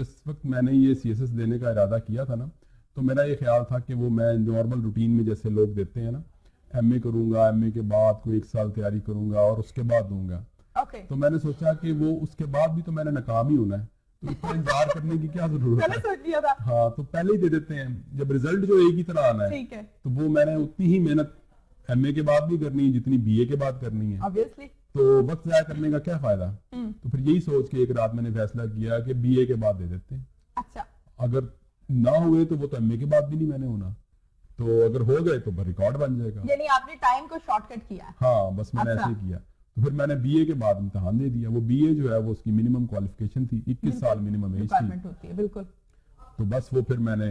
جس وقت میں نے یہ سی ایس ایس دینے کا ارادہ کیا تھا نا، تو میرا یہ خیال تھا کہ وہ میں نارمل روٹین میں جیسے لوگ دیتے ہیں نا، ایم اے کروں گا، ایم اے کے بعد کوئی 1 سال تیاری کروں گا اور اس کے بعد دوں گا. تو میں نے سوچا کہ وہ اس کے بعد بھی تو میں نے ناکام ہی ہونا ہے، تو اتنا انتظار کرنے کی کیا ضرورت ہے. ہاں تو پہلے ہی دے دیتے ہیں، جب رزلٹ جو ایک ہی طرح آنا ہے تو وہ میں نے اتنی ہی محنت ایم اے کے بعد بھی کرنی ہے جتنی بی اے کے بعد کرنی ہے. تو وقت ضائع کرنے کا کیا فائدہ. تو پھر یہی سوچ کے ایک رات میں نے فیصلہ کیا کہ بی اے کے بعد دے دیتے ہیں. اچھا اگر نہ ہوئے تو وہ تو ایم اے کے بعد بھی نہیں میں نے ہونا، تو اگر ہو گئے تو ریکارڈ بن جائے گا. یعنی آپ نے ٹائم کو شارٹ کٹ کیا. ہاں بس میں نے ایسے کیا. تو پھر میں نے بی اے کے بعد امتحان دے دیا. وہ بی اے جو ہے وہ اس کی منیمم کوالیفیکیشن تھی 21 سال منیمم ایج تھی. بالکل. تو بس وہ پھر میں نے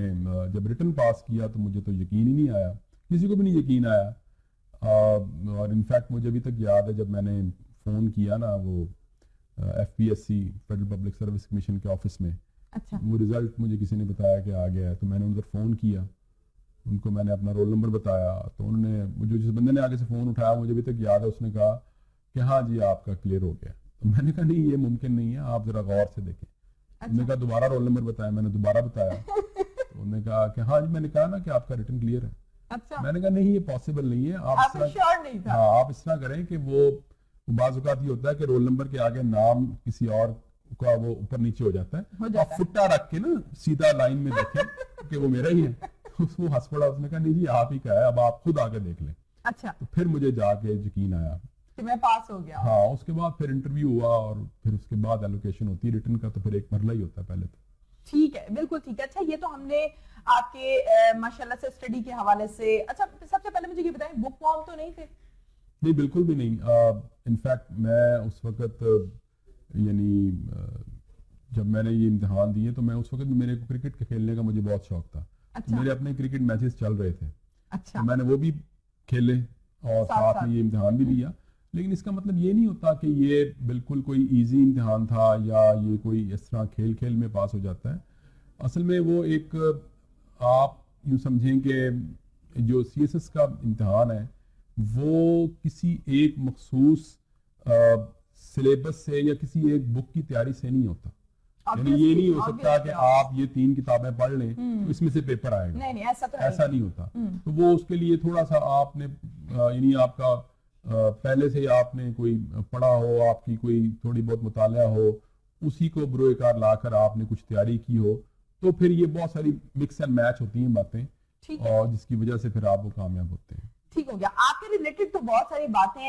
جب ریٹن پاس کیا تو مجھے تو یقین ہی نہیں آیا، کسی کو بھی نہیں یقین آیا. اور انفیکٹ مجھے ابھی تک یاد ہے جب میں نے فون کیا نا وہ F P S C federal public service commission کے آفس میں، وہ رزلٹ مجھے کسی نے بتایا کہ آ گیا ہے. تو میں نے ادھر فون کیا، ان کو میں نے اپنا رول نمبر بتایا. تو انہوں نے مجھے، جس بندے نے آگے سے فون اٹھایا مجھے ابھی تک یاد ہے، اس نے کہا کہ ہاں جی آپ کا کلیئر ہو گیا. تو میں نے کہا نہیں یہ ممکن نہیں ہے، آپ ذرا غور سے دیکھیں. انہوں نے کہا دوبارہ رول نمبر بتایا. میں نے دوبارہ بتایا. انہوں نے کہا کہ ہاں جی میں نے کہا نا کہ آپ کا ریٹن کلیئر ہے. میں نے کہا نہیں یہ پاسبل نہیں ہے. آپ اس طرح کریں کہ وہ بعض اوقات یہ ہوتا ہے کہ رول نمبر کے آگے نام کسی اور کا وہ اوپر نیچے ہو جاتا ہے، آپ فٹا رکھ کے نا سیدھا لائن میں دیکھیں کہ وہ میرا ہی ہے. وہ ہنس پڑا. اس نے کہا نہیں جی آپ ہی کا ہے، اب آپ خود آگے دیکھ لیں. اچھا تو پھر مجھے جا کے یقین آیا کہ میں پاس ہو گیا. ہاں اس کے بعد پھر انٹرویو ہوا اور پھر اس کے بعد ایلوکیشن ہوتی ہے ریٹن کا. تو پھر ایک مرحلہ ہی ہوتا ہے پہلے تو. ٹھیک ہے بالکل ٹھیک ہے. اچھا یہ تو ہم نے آپ کے ماشاءاللہ سے اسٹڈی کے حوالے سے. اچھا سب سے پہلے مجھے یہ بتائیں بک وارم تو نہیں تھے؟ نہیں بالکل بھی نہیں. انفیکٹ میں اس وقت یعنی جب میں نے یہ امتحان دیے تو میں اس وقت میرے کو کرکٹ کے کھیلنے کا مجھے بہت شوق تھا. میرے اپنے کرکٹ میچز چل رہے تھے. تو میں نے وہ بھی کھیلے اور ساتھ میں یہ امتحان بھی دیا. لیکن اس کا مطلب یہ نہیں ہوتا کہ یہ بالکل کوئی ایزی امتحان تھا یا یہ کوئی اس طرح کھیل کھیل میں پاس ہو جاتا ہے. اصل میں وہ ایک آپ یوں سمجھیں کہ جو سی ایس ایس کا امتحان ہے وہ کسی ایک مخصوص سلیبس سے یا کسی ایک بک کی تیاری سے نہیں ہوتا. یعنی یہ نہیں ہو سکتا کہ آپ یہ 3 کتابیں پڑھ لیں تو اس میں سے پیپر آئے گا. ایسا نہیں ہوتا. تو وہ اس کے لیے تھوڑا سا آپ نے یعنی آپ کا پہلے سے آپ نے کوئی پڑھا ہو، آپ کی کوئی تھوڑی بہت مطالعہ ہو، اسی کو بروئے کار لا کر آپ نے کچھ تیاری کی ہو، تو پھر یہ بہت ساری مکس اینڈ میچ ہوتی ہیں باتیں، اور جس کی وجہ سے پھر آپ وہ کامیاب ہوتے ہیں. ٹھیک ہو گیا. آپ کے ریلیٹڈ تو بہت ساری باتیں